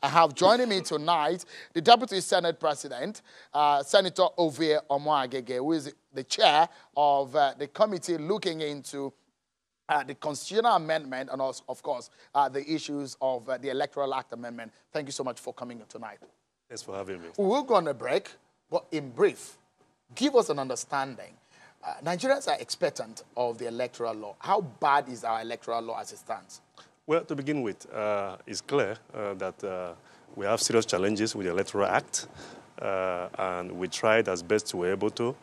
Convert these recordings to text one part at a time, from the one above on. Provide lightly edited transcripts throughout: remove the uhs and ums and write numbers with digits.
I have joining me tonight the Deputy Senate President, Senator Agege, who is the chair of the committee looking into the constitutional amendment and also, of course, the issues of the Electoral Act amendment. Thank you so much for coming tonight. Thanks for having me. We'll go on a break, but in brief, give us an understanding. Nigerians are expectant of the electoral law. How bad is our electoral law as it stands? Well, to begin with, it's clear that we have serious challenges with the Electoral Act, and we tried as best we were able to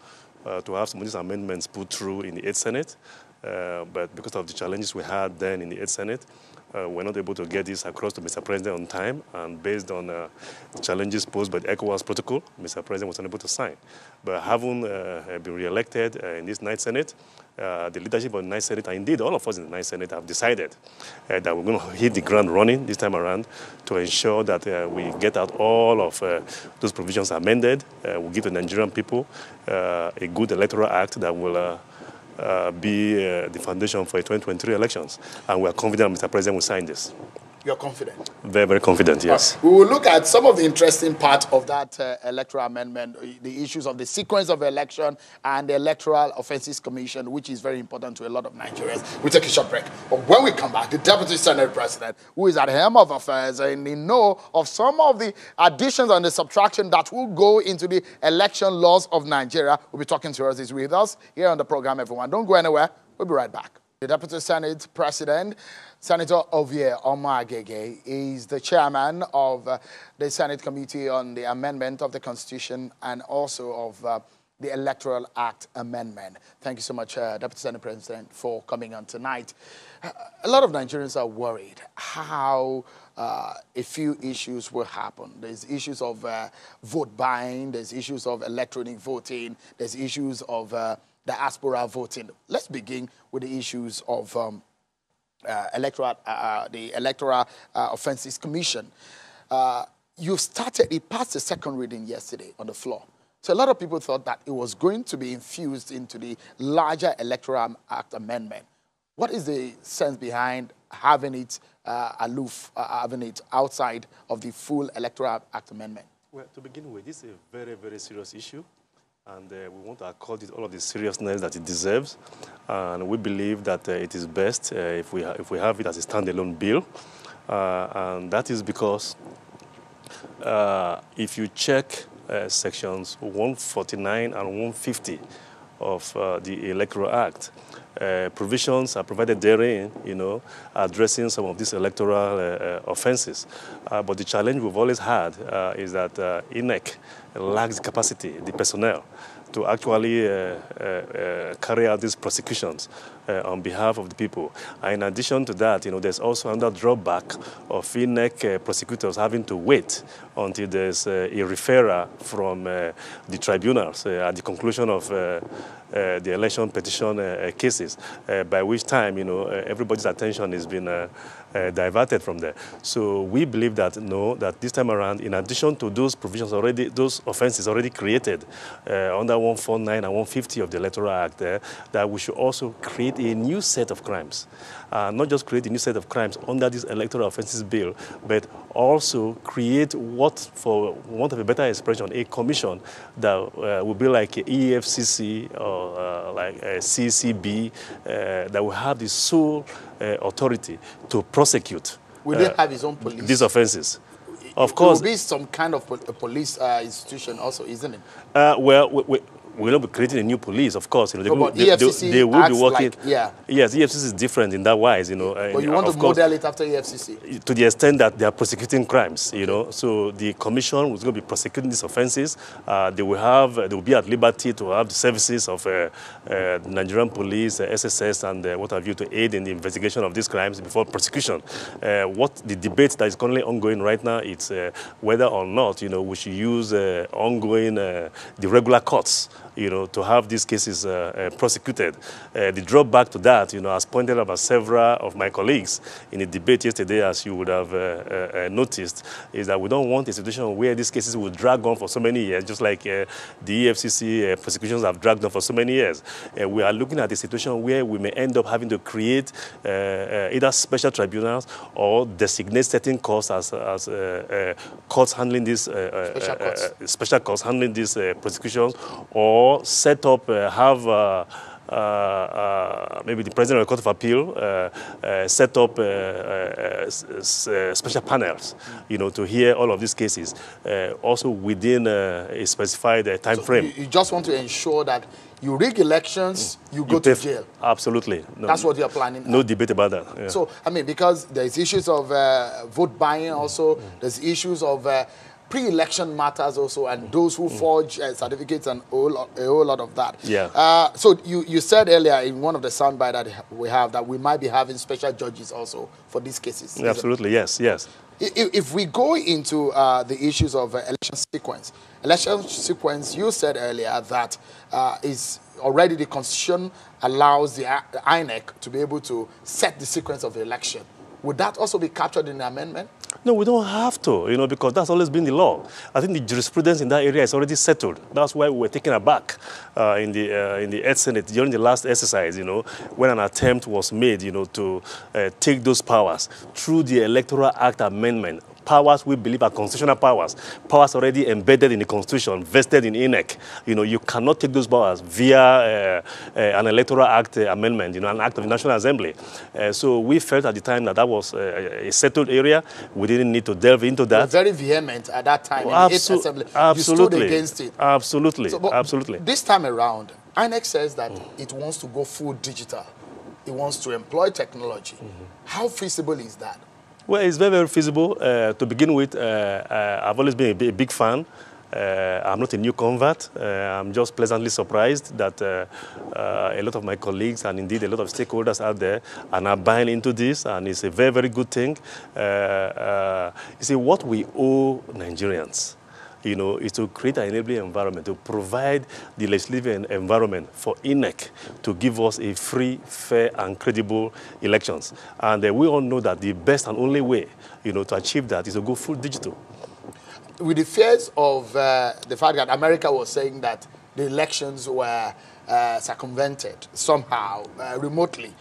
have some of these amendments put through in the 8th Senate, but because of the challenges we had then in the 8th Senate, we're not able to get this across to Mr. President on time, and based on the challenges posed by the ECOWAS protocol, Mr. President was unable to sign. But having been re-elected in this 9th Senate, the leadership of the 9th Senate, and indeed all of us in the 9th Senate, have decided that we're going to hit the ground running this time around to ensure that we get out all of those provisions amended. We'll give the Nigerian people a good electoral act that will be the foundation for the 2023 elections. And we are confident Mr. President will sign this. You're confident? Very, very confident, yes. We will look at some of the interesting parts of that electoral amendment, the issues of the sequence of election and the Electoral Offences Commission, which is very important to a lot of Nigerians. We'll take a short break. But when we come back, the Deputy Senate President, who is at the helm of affairs and in know of some of the additions and the subtraction that will go into the election laws of Nigeria, will be talking to us. He's with us here on the program, everyone. Don't go anywhere. We'll be right back. The Deputy Senate President, Senator Agege, is the chairman of the Senate Committee on the Amendment of the Constitution and also of the Electoral Act Amendment. Thank you so much, Deputy Senate President, for coming on tonight. A lot of Nigerians are worried how a few issues will happen. There's issues of vote buying, there's issues of electronic voting, there's issues of diaspora voting. Let's begin with the issues of the Electoral Offences Commission. It passed the second reading yesterday on the floor. So a lot of people thought that it was going to be infused into the larger Electoral Act amendment. What is the sense behind having it having it outside of the full Electoral Act amendment? Well, to begin with, this is a very, very serious issue. And we want to accord it all of the seriousness that it deserves. And we believe that it is best if we have it as a standalone bill. And that is because if you check sections 149 and 150 of the Electoral Act, provisions are provided therein, addressing some of these electoral offenses. But the challenge we've always had is that INEC lacks the capacity, the personnel, to actually carry out these prosecutions on behalf of the people. And in addition to that, there's also another drawback of INEC prosecutors having to wait until there's a referral from the tribunals at the conclusion of the election petition cases, by which time, everybody's attention has been diverted from there. So we believe that, that this time around, in addition to those provisions already, those offenses already created under 149 and 150 of the Electoral Act, that we should also create a new set of crimes. Not just create a new set of crimes under this Electoral Offences Bill, but also create what, for want of a better expression, a commission that will be like a EFCC or like a CCB that will have the sole authority to prosecute. Will they have his own police? These offenses. Of course. It will be some kind of a police institution also, isn't it? Well, we'll not be creating a new police, of course. They will be working. Yes, EFCC is different in that wise, But you want to model it after EFCC? To the extent that they are prosecuting crimes, So the commission was going to be prosecuting these offences. They will be at liberty to have the services of Nigerian police, SSS, and what have you, to aid in the investigation of these crimes before prosecution. What the debate that is currently ongoing right now is whether or not, we should use ongoing the regular courts to have these cases prosecuted. The drawback to that, as pointed out by several of my colleagues in the debate yesterday, as you would have noticed, is that we don't want a situation where these cases will drag on for so many years, just like the EFCC prosecutions have dragged on for so many years. We are looking at a situation where we may end up having to create either special tribunals or designate certain courts as courts handling these special courts handling these prosecutions, or set up maybe the president of the Court of Appeal set up special panels, to hear all of these cases, also within a specified time frame. You just want to ensure that you rig elections, you go to jail. Absolutely. No, that's what you're planning. No debate about that. Yeah. So, I mean, because there's issues of vote buying also, there's issues of pre-election matters also, and those who forge certificates and a whole lot of that. Yeah. So you said earlier in one of the soundbite that we have that we might be having special judges also for these cases. Absolutely, yes, yes. If we go into the issues of election sequence, you said earlier that is already the Constitution allows the INEC to be able to set the sequence of the election. Would that also be captured in the amendment? No, we don't have to, because that's always been the law. I think the jurisprudence in that area is already settled. That's why we were taken aback in the 8th Senate during the last exercise, when an attempt was made, to take those powers through the Electoral Act amendment. Powers we believe are constitutional powers already embedded in the Constitution, vested in INEC. You cannot take those powers via an Electoral Act amendment, an act of the National Assembly. So we felt at the time that was a settled area. We didn't need to delve into that. You were very vehement at that time in the 8th Assembly. Absolutely. You stood against it. Absolutely. So, absolutely. This time around, INEC says that it wants to go full digital. It wants to employ technology. How feasible is that? Well, it's very, very feasible. To begin with, I've always been a big fan. I'm not a new convert. I'm just pleasantly surprised that a lot of my colleagues and indeed a lot of stakeholders out there are now buying into this, and it's a very, very good thing. You see, what we owe Nigerians, is to create an enabling environment, to provide the legislative environment for INEC to give us a free, fair, and credible elections. And we all know that the best and only way, to achieve that is to go full digital. With the fears of the fact that America was saying that the elections were circumvented somehow, remotely,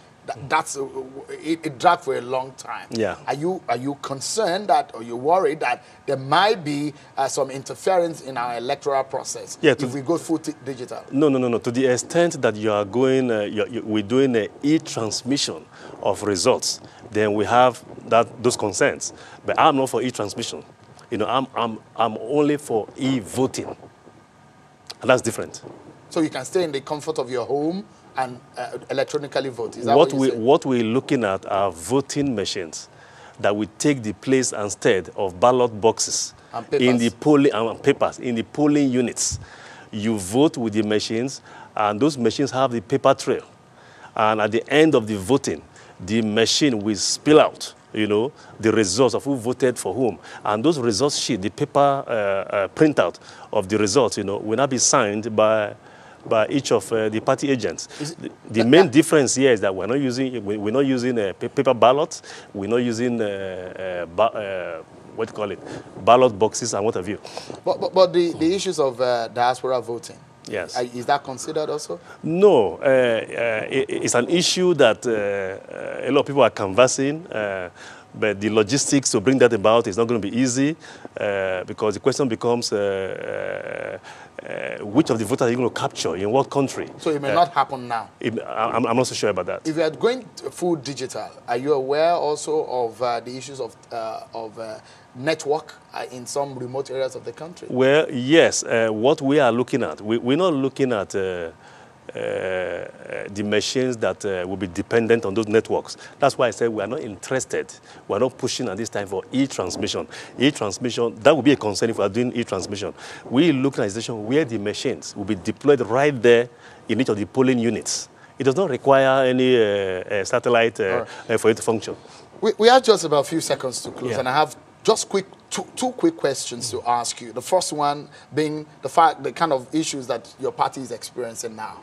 it dragged for a long time. Yeah. Are you concerned that, or you worried that there might be some interference in our electoral process if we go full digital? No. To the extent that you are going, we're doing an e-transmission of results, then we have those concerns. But I'm not for e-transmission. I'm only for e-voting, and that's different. So you can stay in the comfort of your home and electronically vote. Is that what we're looking at are voting machines that will take the place instead of ballot boxes in the polling units. You vote with the machines, and those machines have the paper trail. And at the end of the voting, the machine will spill out, the results of who voted for whom. And those results sheet, the paper printout of the results, will not be signed by each of the party agents. The main difference here is that we're not using paper ballots. We're not using ballot boxes and what have you. But the issues of diaspora voting. Yes. Is that considered also? No, it's an issue that a lot of people are canvassing. But the logistics to bring that about is not going to be easy because the question becomes which of the voters are you going to capture in what country? So it may not happen now. I'm not so sure about that. If you are going full digital, are you aware also of the issues of network in some remote areas of the country? Well, yes. What we are looking at, we're not looking at the machines that will be dependent on those networks. That's why I said we are not interested. We are not pushing at this time for e-transmission. E-transmission, that would be a concern if we are doing e-transmission. We look at a situation where the machines will be deployed right there in each of the polling units. It does not require any satellite for it to function. We have just about a few seconds to close, and I have just quick Two quick questions to ask you. The first one being the kind of issues that your party is experiencing now,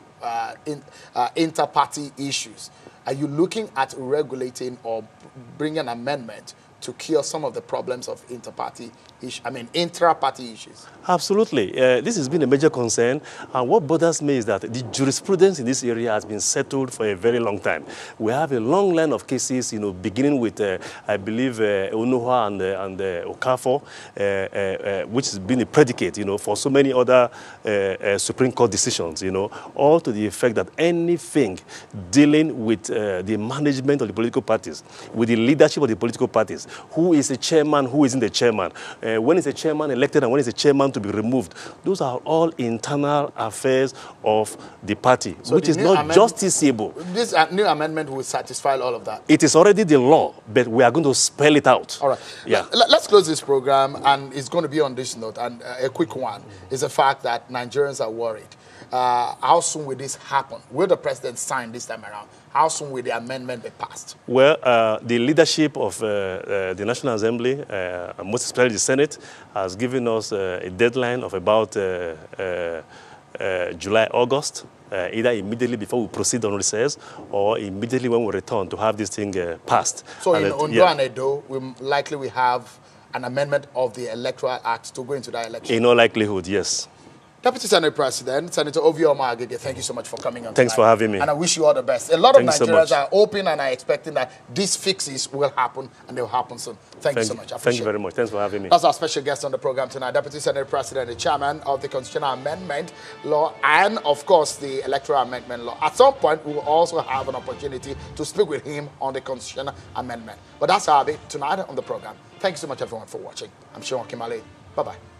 inter-party issues. Are you looking at regulating or bringing an amendment to cure some of the problems of intra-party issues? Absolutely. This has been a major concern. And what bothers me is that the jurisprudence in this area has been settled for a very long time. We have a long line of cases, beginning with, I believe, Onuha and Okafor, which has been a predicate, for so many other Supreme Court decisions, all to the effect that anything dealing with the management of the political parties, with the leadership of the political parties, who is a chairman, who isn't the chairman, when is a chairman elected and when is a chairman to be removed. Those are all internal affairs of the party, so which is not justiciable. This new amendment will satisfy all of that? It is already the law, but we are going to spell it out. All right. Yeah. Let's close this program, and it's going to be on this note. And a quick one is the fact that Nigerians are worried. How soon will this happen? Will the president sign this time around? How soon will the amendment be passed? Well, the leadership of the National Assembly, and most especially the Senate, has given us a deadline of about July, August, either immediately before we proceed on recess or immediately when we return to have this thing passed. So in Ondo and Edo, we have an amendment of the Electoral Act to go into that election? In all likelihood, yes. Deputy Senate President, Senator Ovioma Agege, thank you so much for coming on Thanks tonight. for having me. And I wish you all the best. A lot of Nigerians so are open and are expecting that these fixes will happen, and they'll happen soon. Thank you so much. Thank you very much. Thanks for having me. That's our special guest on the program tonight, Deputy Senate President, the Chairman of the Constitutional Amendment Law, and, of course, the Electoral Amendment Law. At some point, we will also have an opportunity to speak with him on the Constitutional Amendment. But that's how it tonight on the program. Thank you so much, everyone, for watching. I'm Sean Kimale. Bye-bye.